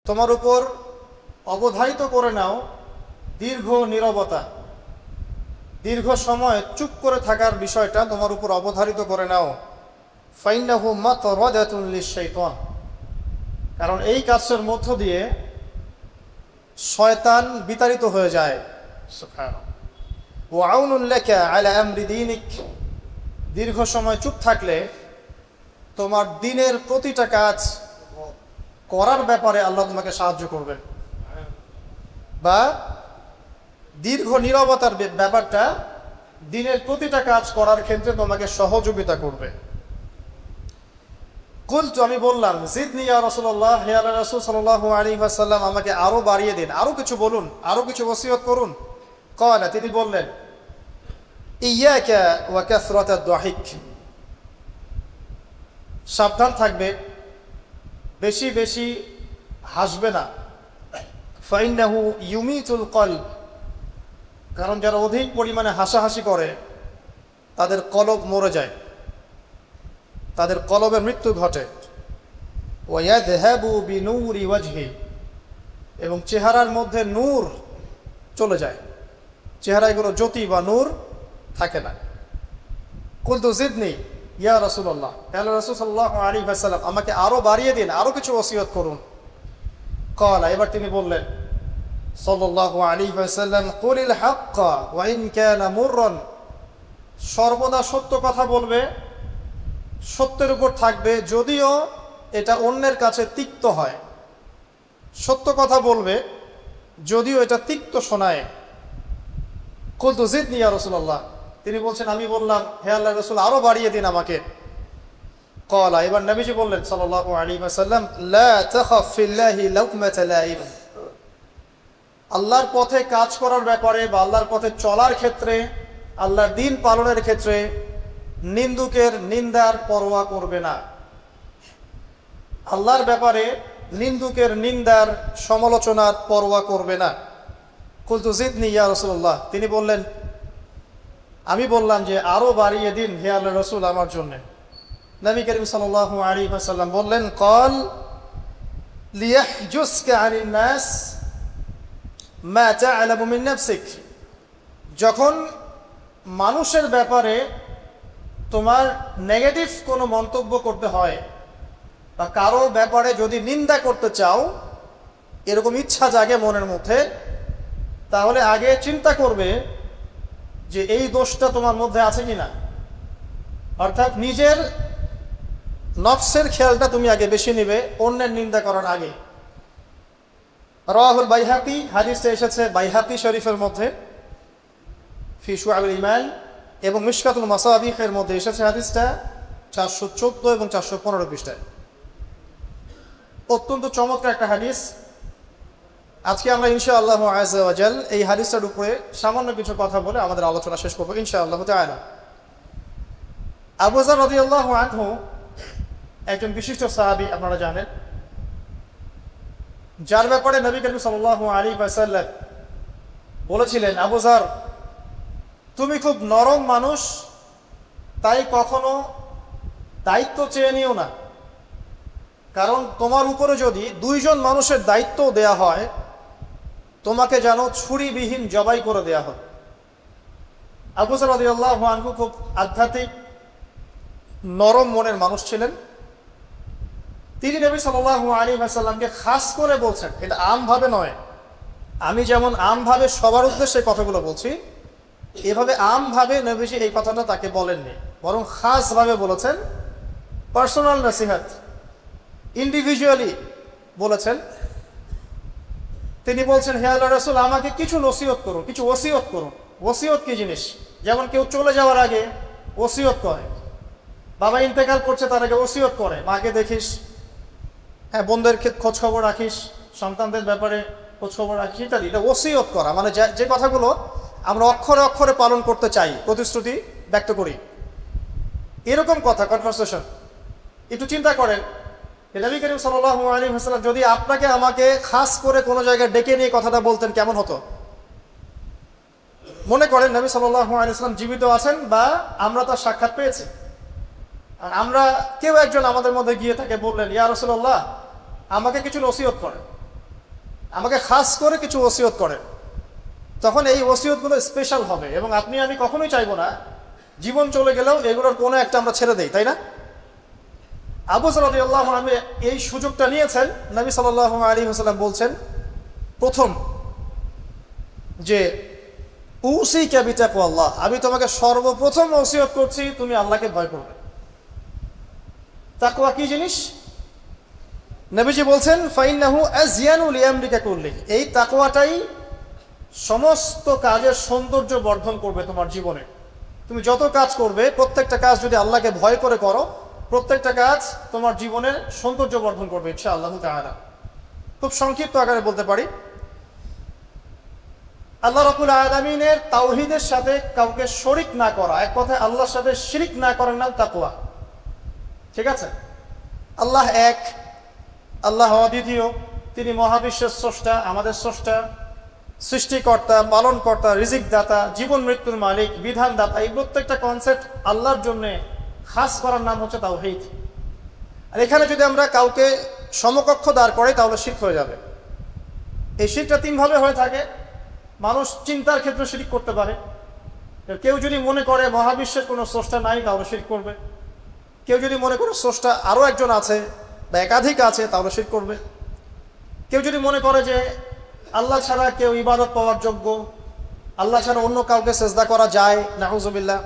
তোমার উপর অবধারিত করে নাও দীর্ঘ নীরবতা, দীর্ঘ সময় চুপ করে থাকার বিষয়টা তোমার উপর অবধারিত করে নাও। ফাইন্নাহু মাতরাদাতুন লিশ-শাইতান, কারণ এই কাজের মধ্য দিয়ে শয়তান বিতাড়িত হয়ে যায়। সুবহানাল্লাহ। ওয়া আউনুন লাকা আলা আমরি দীনিক, দীর্ঘ সময় চুপ থাকলে তোমার দিনের প্রতিটা কাজ করার ব্যাপারে আল্লাহ তোমাকে সাহায্য করবেন, বা দীর্ঘ নীরবতার ব্যাপারটা দিনের প্রতিটা কাজ করার ক্ষেত্রে তোমাকে সহযোগিতা করবে। কুলতু, আমি বললাম, জিদনি ইয়া রাসূলুল্লাহ, হে আল্লাহর রাসূল সাল্লাল্লাহু আলাইহি ওয়াসাল্লাম, আমাকে আরো বাড়িয়ে দিন, আরো কিছু বলুন, আরো কিছু ওসিয়ত করুন। ক্বালা, তিনি বললেন, ইয়াকা ওয়া কাসরাতাদ দাহিক, সাবধান থাকবে, বেশি বেশি হাসবে না। ফাইন্নাহু ইউমিতুল কলব, কারণ যারা অধিক পরিমাণে হাসাহাসি করে তাদের কলব মরে যায়, তাদের কলবের মৃত্যু ঘটে। ওয়ায়াযহাবু বিনূরি ওয়াজহি, এবং চেহারার মধ্যে নূর চলে যায়, চেহারায় কোনো জ্যোতি বা নূর থাকে না। কুলতু জিদনি ইয়া রাসূলুল্লাহ, আল্লাহ রাসূল সাল্লাল্লাহু আলাইহি ওয়াসাল্লাম, আমাকে আরো বাড়িয়ে দিন, আরো কিছু ওসিয়ত করুন। ক্বালা, এবার তিনি বললেন সাল্লাল্লাহু আলাইহি ওয়াসাল্লাম, কুলিল হাক্কা ওয়া ইন কানা মুররান, সর্বদা সত্য কথা বলবে, সত্যের উপর থাকবে, যদিও এটা অন্যের কাছে তিক্ত হয়। সত্য কথা বলবে যদিও এটা তিক্ত শোনায়। কুলতু জিদনি ইয়া রাসূলুল্লাহ, তিনি বলছেন, আমি বললাম, হে আল্লাহর রাসূল, আরো বাড়িয়ে দিন আমাকে। ক্বালা, এবার নবীজি বললেন সাল্লাল্লাহু আলাইহি ওয়াসাল্লাম, লা তাখাফ ফিল্লাহি লাকমাতা লাইম, আল্লাহর পথে কাজ করার ব্যাপারে বা আল্লাহর পথে চলার ক্ষেত্রে, আল্লাহর দ্বীন পালনের ক্ষেত্রে নিন্দুকের নিন্দার পরোয়া করবে না। আল্লাহর ব্যাপারে নিন্দুকের নিন্দার সমালোচনার পরোয়া করবে না। কুলতু জিদনি ইয়া রাসূলুল্লাহ, তিনি বললেন, আমি বললাম যে আরো বাড়িয়ে দিন হে আল্লাহর রাসূল আমার জন্য। নবী করিম সাল্লাল্লাহু আলাইহি ওয়াসাল্লাম বললেন, ক্বাল লিয়াহজুসকা আনিন নাস মা তা'লামু মিন নাফসিক, যখন মানুষের ব্যাপারে তোমার নেগেটিভ কোনো মন্তব্য করতে হয় বা কারো ব্যাপারে যদি নিন্দা করতে চাও, এরকম ইচ্ছা জাগে মনের মধ্যে, তাহলে আগে চিন্তা করবে যে এই দোষটা তোমার মধ্যে আছে কিনা। অর্থাৎ নিজের নফসের খেয়ালটা তুমি আগে বেশি নিবে অন্যের নিন্দা করার আগে। রাওয়াহুল বাইহাকি, হাদিসটা এসেছে বাইহাকি শরীফের মধ্যে ফি শুআবুল ঈমান, এবং মিশকাতুল মাসাবিহের মধ্যে এসেছে হাদিসটা 414 এবং 415 পৃষ্ঠায়। অত্যন্ত চমৎকার একটা হাদিস। আজকে আমরা ইনশাআল্লাহু আযজা ওয়া জাল এই হাদিসটার উপরে সামান্য কিছু কথা বলে আমাদের আলোচনা শেষ করব ইনশাআল্লাহু তাআলা। আবু যর রাদিয়াল্লাহু আনহু একজন বিশিষ্ট সাহাবী, আপনারা জানেন, যার ব্যাপারে নবী করিম সাল্লাল্লাহু আলাইহি ওয়াসাল্লাম বলেছিলেন, আবু যর, তুমি খুব নরম মানুষ, তাই কখনো দায়িত্ব চেয়ে নিও না, কারণ তোমার উপরে যদি দুইজন মানুষের দায়িত্ব দেয়া হয়, তোমাকে যেন ছুরিবিহীন জবাই করে দেয়া হয়। আবু যর রাদিয়াল্লাহু আনহু খুব আধ্যাত্মিক নরম মনের মানুষ ছিলেন। তিনি নবী সাল্লাল্লাহু আলাইহি ওয়াসাল্লামকে খাস করে বলছেন, এটা আমভাবে নয়, আমি যেমন আমভাবে সবার উদ্দেশ্যে কথাগুলো বলছি, এভাবে আমভাবে নবীজি এই কথাটা তাকে বলেননি, বরং খাসভাবে বলেছেন, পার্সোনাল নসিহত, ইন্ডিভিজুয়ালি বলেছেন। তিনি বলছেন, হে আল্লাহর রাসূল, আমাকে কিছু নসিহত করুন, কিছু ওসিয়ত করুন। ওসিয়ত কি জিনিস? যেমন কেউ চলে যাওয়ার আগে ওসিয়ত করে, বাবা ইন্তেকাল করছে তার আগে ওসিয়ত করে, মাকে দেখিস, হ্যাঁ বোনদের খোঁজ খবর রাখিস, সন্তানদের ব্যাপারে খোঁজ খবর রাখিস ইত্যাদি। এটা ওসিয়ত করা, মানে যে কথাগুলো আমরা অক্ষরে অক্ষরে পালন করতে চাই, প্রতিশ্রুতি ব্যক্ত করি, এরকম কথা, কনভারসেশন। একটু চিন্তা করেন, নবী করিম সাল্লাল্লাহু আলাইহি ওয়াসাল্লাম যদি আপনাকে আমাকে খাস করে কোনো জায়গায় ডেকে নিয়ে কথাটা বলতেন, কেমন হতো? মনে করেন নবী সাল্লাল্লাহু আলাইহি ওয়াসাল্লাম জীবিত আছেন বা আমরা তার সাক্ষাৎ পেয়েছি, আর আমরা কেউ একজন আমাদের মধ্যে গিয়ে তাকে বললেন, ইয়া রাসূলুল্লাহ, আমাকে কিছু নসিহত করেন, আমাকে খাস করে কিছু ওসিয়ত করেন, তখন এই ওসিয়তগুলো স্পেশাল হবে এবং আপনি আমি কখনোই চাইবো না জীবন চলে গেলেও এগুলোর কোনো একটা আমরা ছেড়ে দেই, তাই না? আবু যর রাদিয়াল্লাহু আনহু এই সুযোগটা নিয়েছেন। নবী সাল্লাল্লাহু আলাইহি ওয়াসাল্লাম বলছেন প্রথম যে উসিকা বিতাকওয়াল্লাহ, আমি তোমাকে সর্বপ্রথম ওসিয়ত করছি তুমি আল্লাহকে ভয় করবে। তাকওয়া কি জিনিস? নবীজি বলছেন ফাইন্নাহু আযয়ানু লিআমরিকা কুল্লিহি, এই তাকওয়াটাই সমস্ত কাজের সৌন্দর্য বর্ধন করবে তোমার জীবনে। তুমি যত কাজ করবে প্রত্যেকটা কাজ যদি আল্লাহকে ভয় করে করো, প্রত্যেকটা কাজ তোমার জীবনের সৌন্দর্য বর্ধন করবে ইনশাআল্লাহ তাআলা। খুব সংক্ষিপ্ত আকারে বলতে পারি, আল্লাহ রাব্বুল আলামিনের তাওহীদের সাথে কাউকে শরীক না করা, এক কথায় আল্লাহর সাথে শিরক না করার নাম তাকওয়া। ঠিক আছে? আল্লাহ এক, আল্লাহ অদ্বিতীয়, তিনি মহাবিশ্বের স্রষ্টা, আমাদের স্রষ্টা, সৃষ্টিকর্তা, পালনকর্তা, রিজিক দাতা, জীবন মৃত্যুর মালিক, বিধানদাতা। এই প্রত্যেকটা কনসেপ্ট আল্লাহর জন্য খাস করার নাম হচ্ছে তাওহীদ। আর এখানে যদি আমরা কাউকে সমকক্ষ দাঁড় করাই তাহলে শিরক হয়ে যাবে। এই শিরকটা তিনভাবে হয়ে থাকে। মানুষ চিন্তার ক্ষেত্রে শিরক করতে পারে। কেউ যদি মনে করে মহাবিশ্বের কোনো স্রষ্টা নাই তাহলে শিরক করবে। কেউ যদি মনে করে স্রষ্টা আরও একজন আছে বা একাধিক আছে তাহলে শিরক করবে। কেউ যদি মনে করে যে আল্লাহ ছাড়া কেউ ইবাদত পাওয়ার যোগ্য, আল্লাহ ছাড়া অন্য কাউকে সেজদা করা যায়, নাউজুবিল্লাহ,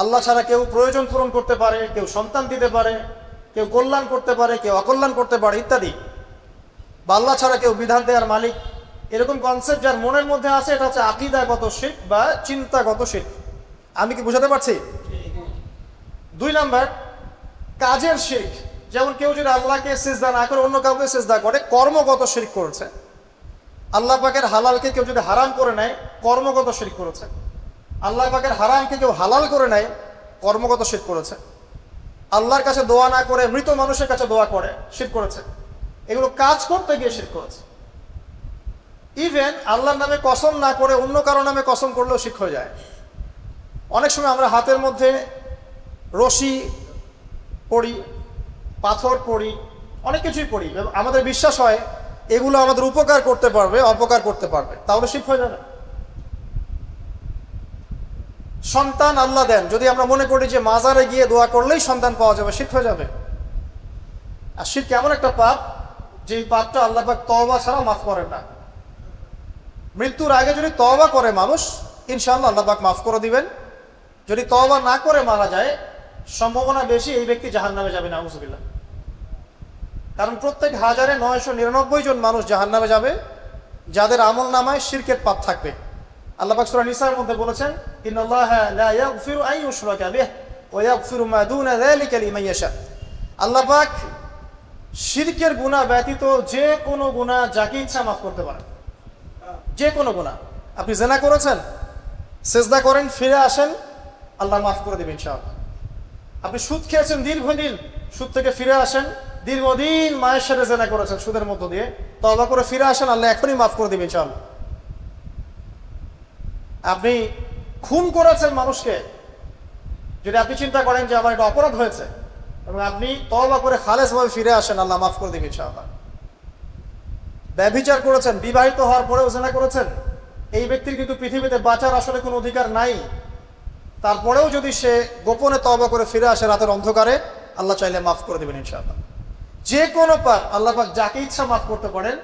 আল্লাহ ছাড়া কেউ প্রয়োজন পূরণ করতে পারে, কেউ সন্তান দিতে পারে, কেউ কল্যাণ করতে পারে, কেউ অকল্যাণ করতে পারে ইত্যাদি, বা আল্লাহ ছাড়া কেউ বিধান দেওয়ার মালিক, এরকম কনসেপ্ট যার মনের মধ্যে আছে এটা হচ্ছে আকীদাগত শিরক বা চিন্তাগত শিরক। আমি কি বুঝাতে পারছি? 2 নাম্বার কাজের শিরক। যেমন কেউ যদি আল্লাহকে সিজদা না করে অন্য কাউকে সিজদা করে, কর্মগত শিরক করেছে। আল্লাহ পাকের হালালকে কেউ যদি হারাম করে নেয়, কর্মগত শিরক করেছে। আল্লাহ পাকের হারামকে কেউ হালাল করে নেয়, কর্মগত শিরক করেছে। আল্লাহর কাছে দোয়া না করে মৃত মানুষের কাছে দোয়া করে, শিরক করেছে। এগুলো কাজ করতে গিয়ে শিরক করেছে। ইভেন আল্লাহর নামে কসম না করে অন্য কারো নামে কসম করলেও শিরক হয়ে যায়। অনেক সময় আমরা হাতের মধ্যে রশি পড়ি, পাথর পড়ি, অনেক কিছুই পড়ি, আমাদের বিশ্বাস হয় এগুলো আমাদের উপকার করতে পারবে, অপকার করতে পারবে, তাহলে শিরক হয়ে যাবে। সন্তান আল্লাহ দেন, যদি আমরা মনে করি যে মাজারে গিয়ে দোয়া করলেই সন্তান পাওয়া যাবে, শিরক হয়ে যাবে। আর শিরক এমন একটা পাপ যে পাপটা আল্লাহ পাক তওবা ছাড়া মাফ করেন না। মৃত্যুর আগে যদি তওবা করে মানুষ, ইনশাআল্লাহ আল্লাহ পাক মাফ করে দিবেন। যদি তওবা না করে মারা যায়, সম্ভাবনা বেশি এই ব্যক্তি জাহান্নামে যাবে, নাউজুবিল্লাহ। কারণ প্রত্যেক 1999 জন মানুষ জাহান্নামে যাবে যাদের আমল নামায় শিরকের পাপ থাকবে। আল্লাহ পাক সূরা নিসার মধ্যে বলেছেন, ইন্নাল্লাহা লা ইয়াগফিরু আন ইউশরাকা বিহি ওয়া ইয়াগফিরু মা দুনা যালিকা লিমান ইয়াশা। আল্লাহ পাক শিরকের গুনাহ ব্যতীত যে কোনো গুনাহ যাকে ইচ্ছা মাফ করতে পারেন। যে কোনো গুনাহ, আপনি জিনা করেছেন, সিজদা করেন, ফিরে আসেন, আল্লাহ মাফ করে দেবেন ইনশাআল্লাহ। আপনি সুদ খেয়েছেন দীর্ঘদিন, সুদ থেকে ফিরে আসেন, দীর্ঘদিন মায়ের সাথে জিনা করেছেন সুদের মধ্য দিয়ে, তওবা করে ফিরে আসেন, আল্লাহ এখনই মাফ করে দেবেন ইনশাআল্লাহ। আপনি খুন করেছেন মানুষকে, যদি আপনি চিন্তা করেন যে আমার একটা অপরাধ হয়েছে এবং আপনি তওবা করে খালেসভাবে ফিরে আসেন, আল্লাহ মাফ করে দেবেন ইনশাআল্লাহ। ব্যভিচার করেছেন, বিবাহিত হওয়ার পরেও জিনা করেছেন, এই ব্যক্তির কিন্তু পৃথিবীতে বাঁচার আসলে কোনো অধিকার নাই। তারপরেও যদি সে গোপনে তওবা করে ফিরে আসে রাতের অন্ধকারে, আল্লাহ চাইলে মাফ করে দেবেন ইনশাআল্লাহ। যে কোনো পাপ আল্লাহ পাক যাকে ইচ্ছা মাফ করতে পারেন,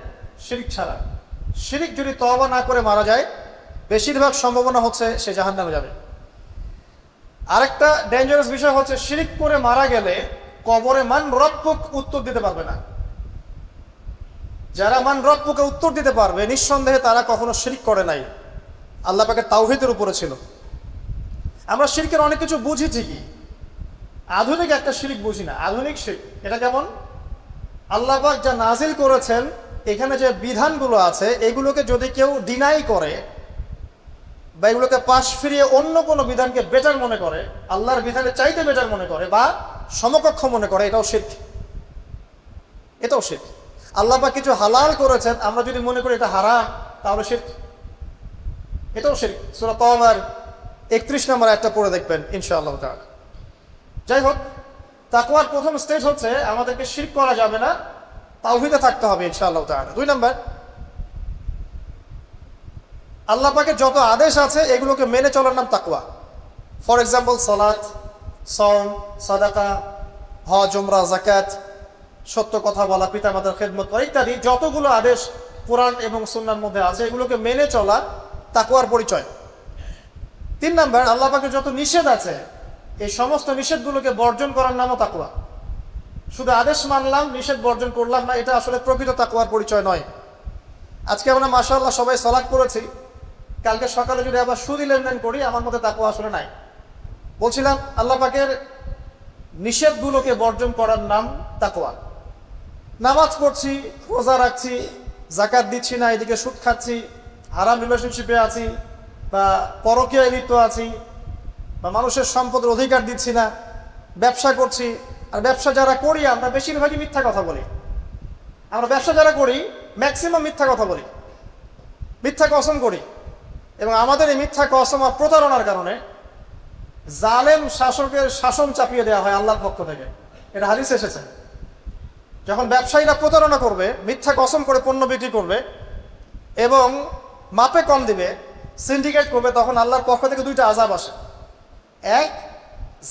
শিরক ছাড়া। শিরক যদি তওবা না করে মারা যায়, বেশিরভাগ সম্ভাবনা হচ্ছে সে জাহান্নামে যাবে। আরেকটা ডেঞ্জারাস বিষয় হচ্ছে শিরক করে মারা গেলে কবরে মান রব্বুক উত্তর দিতে পারবে না। যারা মান রব্বুকে উত্তর দিতে পারবে, নিঃসন্দেহে তারা কখনো শিরক করে নাই, আল্লাহ পাকের তাওহীদের উপরে ছিল। আমরা শিরকের অনেক কিছু বুঝি ঠিকই, আধুনিক একটা শিরক বুঝি না। আধুনিক শিরক এটা কেমন? আল্লাহ পাক যা নাজিল করেছেন, এখানে যে বিধানগুলো আছে এগুলোকে যদি কেউ ডিনাই করে বা এগুলোকে পাশ ফিরিয়ে অন্য কোনো বিধানকে বেটার মনে করে, আল্লাহর বিধানের চাইতে বেটার মনে করে বা সমকক্ষ মনে করে, এটাও শিরক। এটাও শিরক। আল্লাহ পাক কিছু হালাল করেছেন, আমরা যদি মনে করি এটা হারাম, তাহলে শিরক, এটাও শিরক। সূরা তাওবার 31 নম্বর আয়াতটা পড়ে দেখবেন ইনশাআল্লাহ তাআলা। যাই হোক, তাকওয়ার প্রথম স্টেজ হচ্ছে আমাদেরকে শিরক করা যাবে না, তাওহীদে থাকতে হবে ইনশাআল্লাহ তাআলা। 2 নাম্বার, আল্লাহ পাকের যত আদেশ আছে এগুলোকে মেনে চলার নাম তাকওয়া। ফর এক্সাম্পল সালাত, সওম, সাদাকা, হজ, উমরা, যাকাত, সত্য কথা বলা, পিতামাতার খেদমত করা ইত্যাদি যতগুলো আদেশ কোরআন এবং সুন্নাহর মধ্যে আছে এগুলোকে মেনে চলা তাকওয়ার পরিচয়। 3 নাম্বার, আল্লাহ পাকের যত নিষেধ আছে এই সমস্ত নিষেধগুলোকে বর্জন করার নামও তাকওয়া। শুধু আদেশ মানলাম, নিষেধ বর্জন করলাম না, এটা আসলে প্রকৃত তাকওয়ার পরিচয় নয়। আজকে আমরা মাশাআল্লাহ সবাই সালাত করেছি, কালকে সকালে যদি আবার সুদি লেনদেন করি আমার মধ্যে তাকওয়া আসলে নাই। বলছিলাম আল্লাহ পাকের নিষেধগুলোকে বর্জন করার নাম তাকওয়া। নামাজ পড়ছি, রোজা রাখছি, যাকাত দিচ্ছি না, এদিকে সুদ খাচ্ছি, হারাম রিলেশনশিপে আছি, বা পরকীয়ায় লিপ্ত আছি, বা মানুষের সম্পদের অধিকার দিচ্ছি না, ব্যবসা করছি। আর ব্যবসা যারা করি আমরা বেশিরভাগই মিথ্যা কথা বলি। আমরা ব্যবসা যারা করি ম্যাক্সিমাম মিথ্যা কথা বলি, মিথ্যা কসম করি, এবং আমাদের এই মিথ্যা কসম আর প্রতারণার কারণে জালেম শাসকের শাসন চাপিয়ে দেওয়া হয় আল্লাহর পক্ষ থেকে। এটা হাদিস এসেছে। যখন ব্যবসায়ীরা প্রতারণা করবে, মিথ্যা কসম করে পণ্য বিক্রি করবে এবং মাপে কম দিবে, সিন্ডিকেট করবে, তখন আল্লাহর পক্ষ থেকে 2টা আযাব আসে। এক,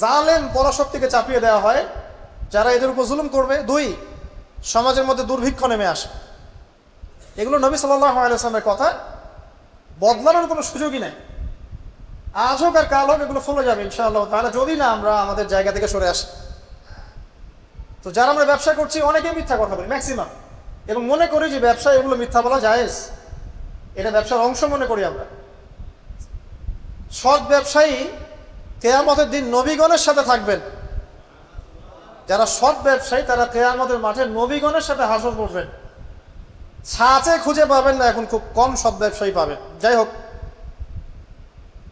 জালেম পরাশক্তিকে চাপিয়ে দেওয়া হয় যারা এদের উপর জুলুম করবে। 2, সমাজের মধ্যে দুর্ভিক্ষ নেমে আসে। এগুলো নবী সাল্লাল্লাহু আলাইহি ওয়াসাল্লামের কথা, বদলানোর কোনো সুযোগই নেই। আজ হোক আর কাল হোক এগুলো ফলে যাবে ইনশাআল্লাহ তাআলা, যদি না আমরা আমাদের জায়গা থেকে সরে আসি। তো যারা আমরা ব্যবসা করছি অনেকেই মিথ্যা কথা বলি ম্যাক্সিমাম, এবং মনে করি যে ব্যবসায় এগুলো মিথ্যা বলা জায়েজ, এটা ব্যবসার অংশ মনে করি আমরা। সৎ ব্যবসায়ী কিয়ামতের দিন নবীগণের সাথে থাকবেন। যারা সৎ ব্যবসায়ী তারা কিয়ামতের মাঠে নবীগণের সাথে হাসর করবেন। ছাঁচে খুঁজে পাবেন না, এখন খুব কম সৎ ব্যবসায়ী পাবেন। যাই হোক,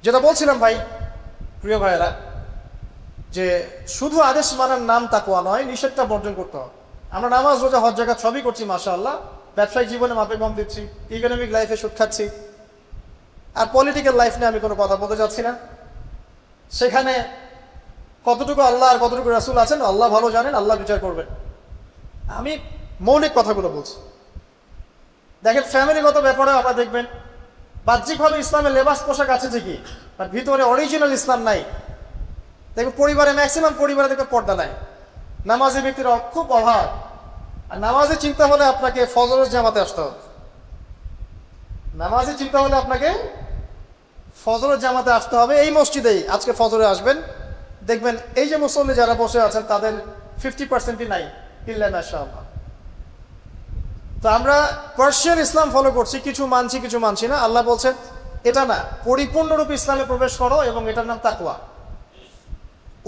যেটা বলছিলাম ভাই, প্রিয় ভাইয়েরা, যে শুধু আদেশ মানার নাম তাকওয়া নয়, নিষেধটা বর্জন করতে হবে। আমরা নামাজ, রোজা, হজ, যাকাত সবই করছি মাশাআল্লাহ, ব্যবসায়িক জীবনে মাপে কম দিচ্ছি, ইকোনমিক লাইফে সুদ খাচ্ছি, আর পলিটিক্যাল লাইফ নিয়ে আমি কোনো কথা বলতে যাচ্ছি না। সেখানে কতটুকু আল্লাহ আর কতটুকু রাসূল আছেন আল্লাহ ভালো জানেন, আল্লাহ বিচার করবেন। আমি মৌলিক কথাগুলো বলছি। দেখেন, ফ্যামিলিগত ব্যাপারে আপনারা দেখবেন বাহ্যিকভাবে ইসলামের লেবাস পোশাক আছে ঠিকই, আর ভিতরে অরিজিনাল ইসলাম নাই। দেখবেন পরিবারে ম্যাক্সিমাম পরিবারে দেখবেন পর্দা নাই, নামাজি ব্যক্তির খুব অভাব। আর নামাজি চিন্তা হলে আপনাকে ফজরের জামাতে আসতে হবে। নামাজি চিন্তা হলে আপনাকে ফজরের জামাতে আসতে হবে। এই মসজিদেই আজকে ফজরে আসবেন, দেখবেন এই যে মুসল্লি যারা বসে আছেন তাদের 50%ই নাই, ইল্লা মাশাআল্লাহ। তো আমরা পার্সিয়ান ইসলাম ফলো করছি, কিছু মানছি কিছু মানছি না। আল্লাহ বলছেন এটা না, পরিপূর্ণরূপে ইসলামে প্রবেশ করো, এবং এটার নাম তাকওয়া।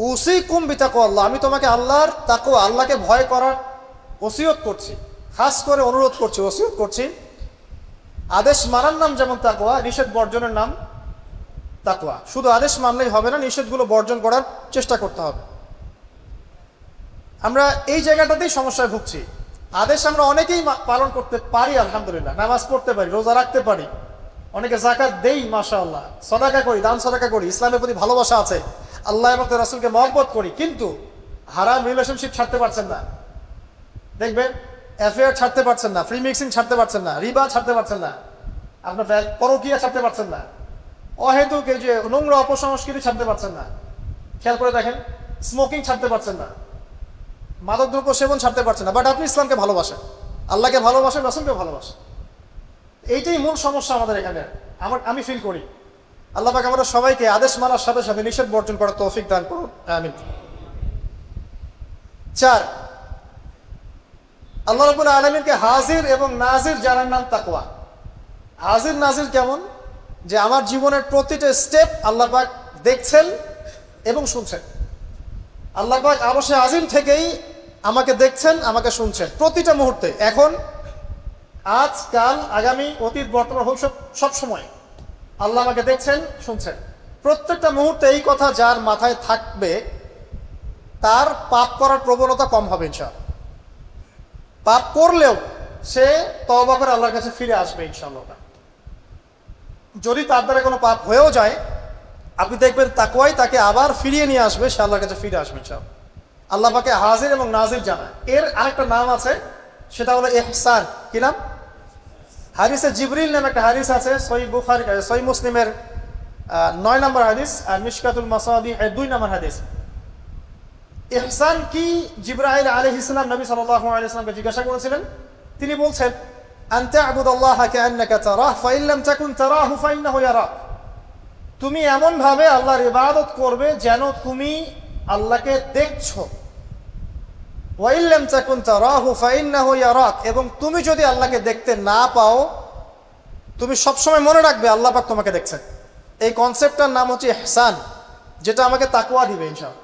উসিকুম বিতাকওয়াল্লাহ, আমি তোমাকে আল্লাহর তাকওয়া, আল্লাহকে ভয় করার ওসিয়ত করছি, খাস করে অনুরোধ করছি, ওসিয়ত করছি। আদেশ মানার নাম যেমন তাকওয়া, নিষেধ বর্জনের নাম তাকওয়া। শুধু আদেশ মানলেই হবে না, নিষেধগুলো বর্জন করার চেষ্টা করতে হবে। আমরা এই জায়গাটাতেই সমস্যায় ভুগছি। আদেশ আমরা অনেকেই পালন করতে পারি, আলহামদুলিল্লাহ, নামাজ পড়তে পারি, রোজা রাখতে পারি, অনেকে যাকাত দেই মাশাআল্লাহ, সাদাকা করি, দান সাদাকা করি, ইসলামের প্রতি ভালোবাসা আছে, আল্লাহ এবং তার রাসূলকে মহব্বত করি, কিন্তু হারাম রিলেশনশিপ ছাড়তে পারছেন না। দেখবেন অ্যাফেয়ার ছাড়তে পারছেন না, ফ্রি মিক্সিং ছাড়তে পারছেন না, রিবা ছাড়তে পারছেন না, আপনার পরকীয়া ছাড়তে পারছেন না, অহেতুক এই যে নোংরা অপসংস্কৃতি ছাড়তে পারছেন না। খেয়াল করে দেখেন, স্মোকিং ছাড়তে পারছেন না, মাদকদ্রব্য সেবন ছাড়তে পারছেন না, বাট আপনি ইসলামকে ভালোবাসেন, আল্লাহকে ভালোবাসেন, রাসূলকে ভালোবাসেন। এইটাই মূল সমস্যা আমাদের এখানে, আমি ফিল করি। আল্লাহ পাক আমরা সবাইকে আদেশ মানার সাথে সাথে নিষেধ বর্জন করার তৌফিক দান করুন, আমিন। 4, আল্লাহ রাব্বুল আলামিনকে হাজির এবং নাজির জানার নাম তাকওয়া। হাজির নাজির কেমন? যে আমার জীবনের প্রতিটা স্টেপ আল্লাহ পাক দেখছেন এবং শুনছেন। আল্লাহ পাক আরশে আজিম থেকেই আমাকে দেখছেন, আমাকে শুনছেন প্রতিটা মুহূর্তে, এখন, আজ, কাল, আগামী, অতীত, বর্তমান, ভবিষ্যৎ, সব সময় আল্লাহ আমাকে দেখছেন, শুনছেন প্রত্যেকটা মুহূর্তে। এই কথা যার মাথায় থাকবে তার পাপ করার প্রবণতা কম হবে ইনশাআল্লাহ। পাপ করলেও সে তওবা করে আল্লাহর কাছে ফিরে আসবে ইনশাআল্লাহ। যদি তার দ্বারা কোনো পাপ হয়েও যায়, আপনি দেখবেন তাকওয়াই তাকে আবার ফিরিয়ে নিয়ে আসবে, সে আল্লাহর কাছে ফিরে আসবে ইনশাআল্লাহ। আল্লাহ পাকে হাজির এবং নাজির জানা। এর আরেকটা নাম আছে, সেটা হলো ইহসান। কি নাম? হাদিসে জিবরিল নামে একটা হাদিস আছে, সহিহ বুখারী সহিহ মুসলিমের 9 নম্বর হাদিস আর মিশকাতুল মাসাবিহ 2 নম্বর হাদিস। ইহসান কি জিবরাইল আলাইহিস সালাম নবী সাল্লাল্লাহু আলাইহি ওয়াসাল্লামকে জিজ্ঞাসা করেছিলেন। তিনি বলছেন, আন তা'বুদাল্লাহা কাআন্নাকা তারাহু ফা ইন লাম তাকুন তারাহু ফা ইন্নাহু ইয়ারাক। তুমি এমন ভাবে আল্লাহর ইবাদত করবে যেন তুমি আল্লাহকে দেখছো। ওয়া ইন লাম তাকুন তারাহু ফা ইন্নাহু ইয়ারাক, এবং তুমি যদি আল্লাহকে দেখতে না পাও তুমি সবসময় মনে রাখবে আল্লাহ পাক তোমাকে দেখছেন। এই কনসেপ্টটার নাম হচ্ছে ইহসান, যেটা আমাকে তাকওয়া দিবে ইনশাআল্লাহ।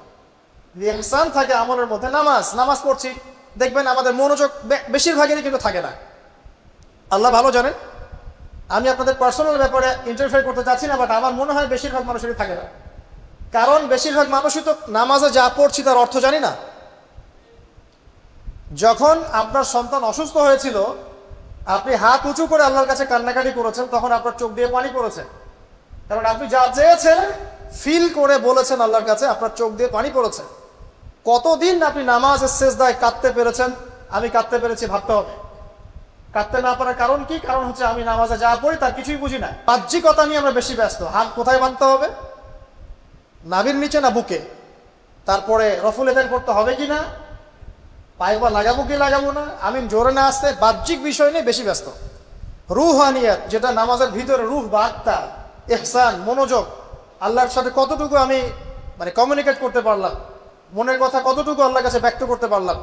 ইহসান থাকে আমলের মধ্যে। নামাজ পড়ছি, দেখবেন আমাদের মনোযোগ বেশিরভাগেরই কিন্তু থাকে না। আল্লাহ ভালো জানেন, আমি আপনাদের পার্সোনাল ব্যাপারে ইন্টারফেয়ার করতে চাচ্ছি না, বাট আমার মনে হয় বেশিরভাগ মানুষেরই থাকে না। কারণ বেশিরভাগ মানুষই তো নামাজে যা পড়ছি তার অর্থ জানি না। যখন আপনার সন্তান অসুস্থ হয়েছিল, আপনি হাত উঁচু করে আল্লাহর কাছে কান্নাকাটি করেছেন, তখন আপনার চোখ দিয়ে পানি পড়েছে, কারণ আপনি যা চেয়েছেন ফিল করে বলেছেন আল্লাহর কাছে, আপনার চোখ দিয়ে পানি পড়েছে। কতদিন আপনি নামাজের সেজদায় কাঁদতে পেরেছেন? আমি কাঁদতে পেরেছি, ভাবতে হবে। কাঁদতে না পারার কারণ কি? কারণ হচ্ছে আমি নামাজে যা পড়ি তার কিছুই বুঝি না। বাহ্যিকতা নিয়ে আমরা বেশি ব্যস্ত। হাত কোথায় বাঁধতে হবে, নাভির নিচে না বুকে? তারপরে রফুল এদান করতে হবে কি না, পায়ে বা লাগাবো কি লাগাবো না, আমি জোরে না আসতে, বাহ্যিক বিষয় নিয়ে বেশি ব্যস্ত। রুহানিয়াত, যেটা নামাজের ভিতরে রুহ বা আত্মা, ইহসান, মনোযোগ, আল্লাহর সাথে কতটুকু আমি কমিউনিকেট করতে পারলাম, মনের কথা কতটুকু আল্লাহর কাছে ব্যক্ত করতে পারলাম,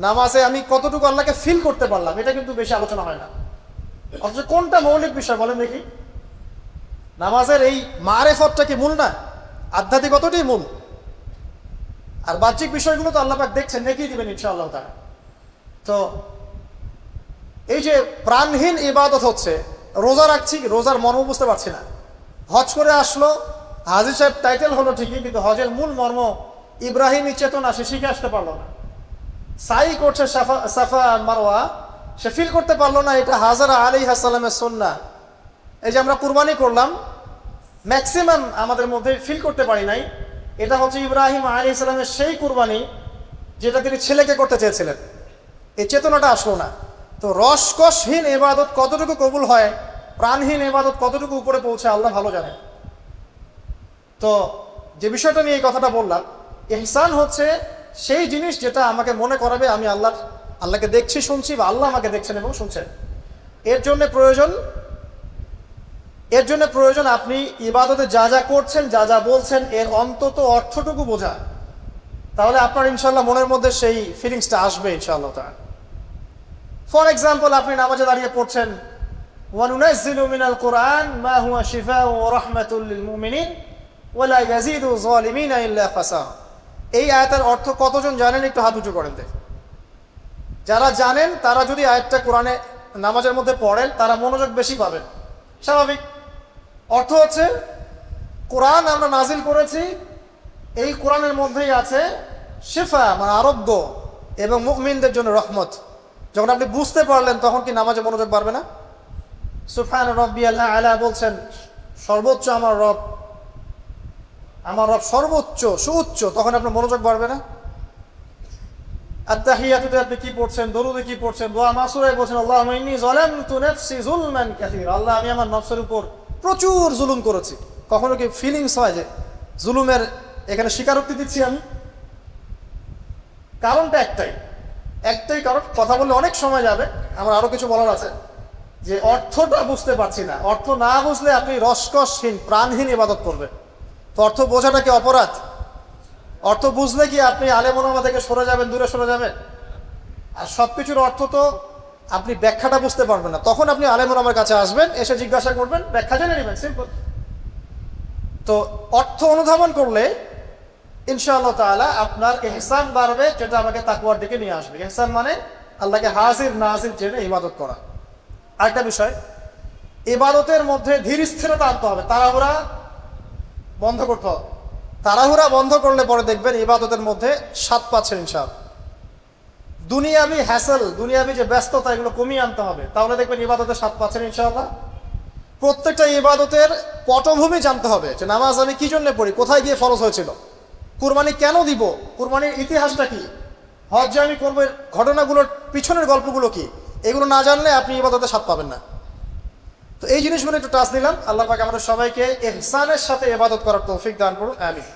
নামাজে আমি কতটুকু আল্লাহকে ফিল করতে পারলাম, এটা কিন্তু বেশি আলোচনা হয় না। অথচ কোনটা মৌলিক বিষয় বলেন দেখি? নামাজের এই মারেফতটা কি মূল না? আধ্যাত্মিকতাটাই মূল। আর বাহ্যিক বিষয়গুলো তো আল্লাহ পাক দেখছেন, নেকি দিবেন ইনশাআল্লাহ তাআলা। তো এই যে প্রাণহীন ইবাদত হচ্ছে, রোজা রাখছি, রোজার মর্ম বুঝতে পারছি না। হজ করে আসলো, হাজী সাহেব টাইটেল হলো ঠিকই, কিন্তু হজের মূল মর্ম ইব্রাহিমী চেতনা সে শিখে আসতে পারলো না। সাই করছে সাফা মারওয়া, সে ফিল করতে পারলো না এটা হাজরা আলাইহিস সালামের সুন্নাহ। এই যে আমরা কুরবানি করলাম, ম্যাক্সিমাম আমাদের মধ্যে ফিল করতে পারি নাই এটা হচ্ছে ইব্রাহিম আলাইহিস সালামের সেই কুরবানি যেটা তিনি ছেলেকে করতে চেয়েছিলেন। এই চেতনাটা আসলো না। তো রসকসহীন ইবাদত কতটুকু কবুল হয়, প্রাণহীন ইবাদত কতটুকু উপরে পৌঁছে আল্লাহ ভালো জানেন। তো যে বিষয়টা নিয়ে এই কথাটা বললাম, ইহসান হচ্ছে সেই জিনিস যেটা আমাকে মনে করাবে আমি আল্লাহকে দেখছি, শুনছি, বা আল্লাহ আমাকে দেখছেন এবং শুনছেন। এর জন্য প্রয়োজন আপনি ইবাদতে যা যা করছেন, যা যা বলছেন, এর অন্তত অর্থটুকু বোঝা। তাহলে আপনার ইনশাআল্লাহ মনের মধ্যে সেই ফিলিংসটা আসবে ইনশাআল্লাহ তাআলা। ফর এক্সাম্পল, আপনি নামাজে দাঁড়িয়ে পড়ছেন, ওয়া নুনাজ্জিলু মিনাল কুরআন মা হুয়া শিফাউ ওয়া রাহমাতুল লিল মুমিনিন ওয়া লা ইয়াজিদু যালিমিনা ইল্লা খাসারা। এই আয়াতের অর্থ কতজন জানেন? একটু হাত উঁচু করেন। যারা জানেন তারা যদি আয়াতটা কোরআনে নামাজের মধ্যে পড়েন, তারা মনোযোগ বেশি পাবেন, স্বাভাবিক। অর্থ হচ্ছে কোরআন আমরা নাজিল করেছি, এই কোরআনের মধ্যেই আছে শিফা আরোগ্য এবং মুমিনদের জন্য রহমত। যখন আপনি বুঝতে পারলেন তখন কি নামাজে মনোযোগ বাড়বে না? সুবহান রাব্বিয়াল আ'লা বলছেন, সর্বোচ্চ আমার রব সর্বোচ্চ, সুউচ্চ, তখন আপনার মনোযোগ বাড়বে না? আত্তাহিয়াতুতে আপনি কি পড়ছেন, দরুদে কি পড়ছেন, দোয়া মাসুরায় বলছেন আল্লাহুম্মা ইন্নী যালামতু নাফসি যুলমান কাসীরা, আল্লাহ আমি আমার নফসের উপর প্রচুর জুলুম করেছি। কখনো কি ফিলিংস হয় যে জুলুমের এখানে স্বীকারোক্তি দিচ্ছি আমি? কারণটা একটাই কারণ। কথা বললে অনেক সময় যাবে, আমার আরো কিছু বলার আছে, যে অর্থটা বুঝতে পারছি না। অর্থ না বুঝলে আপনি রসকসহীন, প্রাণহীন ইবাদত করবেন। তো অর্থ বোঝাটা কি অপরাধ? অর্থ বুঝলে কি আপনি আলেম ওলামা থেকে সরে যাবেন, দূরে সরে যাবেন? আর সবকিছুর অর্থ তো আপনি ব্যাখ্যাটা বুঝতে পারবেন না, তখন আপনি আলেম ওলামার কাছে আসবেন, এসে জিজ্ঞাসা করবেন, ব্যাখ্যা জেনে নেবেন, সিম্পল। তো অর্থ অনুধাবন করলে ইনশাআল্লাহ তাআলা আপনার ইহসান বাড়বে, যেটা আমাকে তাকওয়ার দিকে নিয়ে আসবে। ইহসান মানে আল্লাহকে হাজির নাজির জেনে ইবাদত করা। আরেকটা বিষয়, ইবাদতের মধ্যে ধীর স্থিরতা আনতে হবে, তাড়াহুড়া বন্ধ করতে হবে। তাড়াহুড়া বন্ধ করলে পরে দেখবেন ইবাদতের মধ্যে স্বাদ পাচ্ছেন ইনশাআল্লাহ। দুনিয়াবি হ্যাসেল, দুনিয়াবি যে ব্যস্ততা, এগুলো কমিয়ে আনতে হবে, তাহলে দেখবেন ইবাদতের স্বাদ পাচ্ছেন ইনশাআল্লাহ। প্রত্যেকটা ইবাদতের পটভূমি জানতে হবে, যে নামাজ আমি কি জন্য পড়ি, কোথায় গিয়ে ফরজ হয়েছিল, কুরবানি কেন দিব, কুরবানির ইতিহাসটা কি, হজ যে আমি করবো ঘটনাগুলোর পিছনের গল্পগুলো কি, এগুলো না জানলে আপনি ইবাদতের স্বাদ পাবেন না। তো এই জিনিসগুলো একটু টাচ নিলাম। আল্লাহ পাক আমাদের সবাইকে ইহসানের সাথে ইবাদত করার তৌফিক দান করুন, আমিন।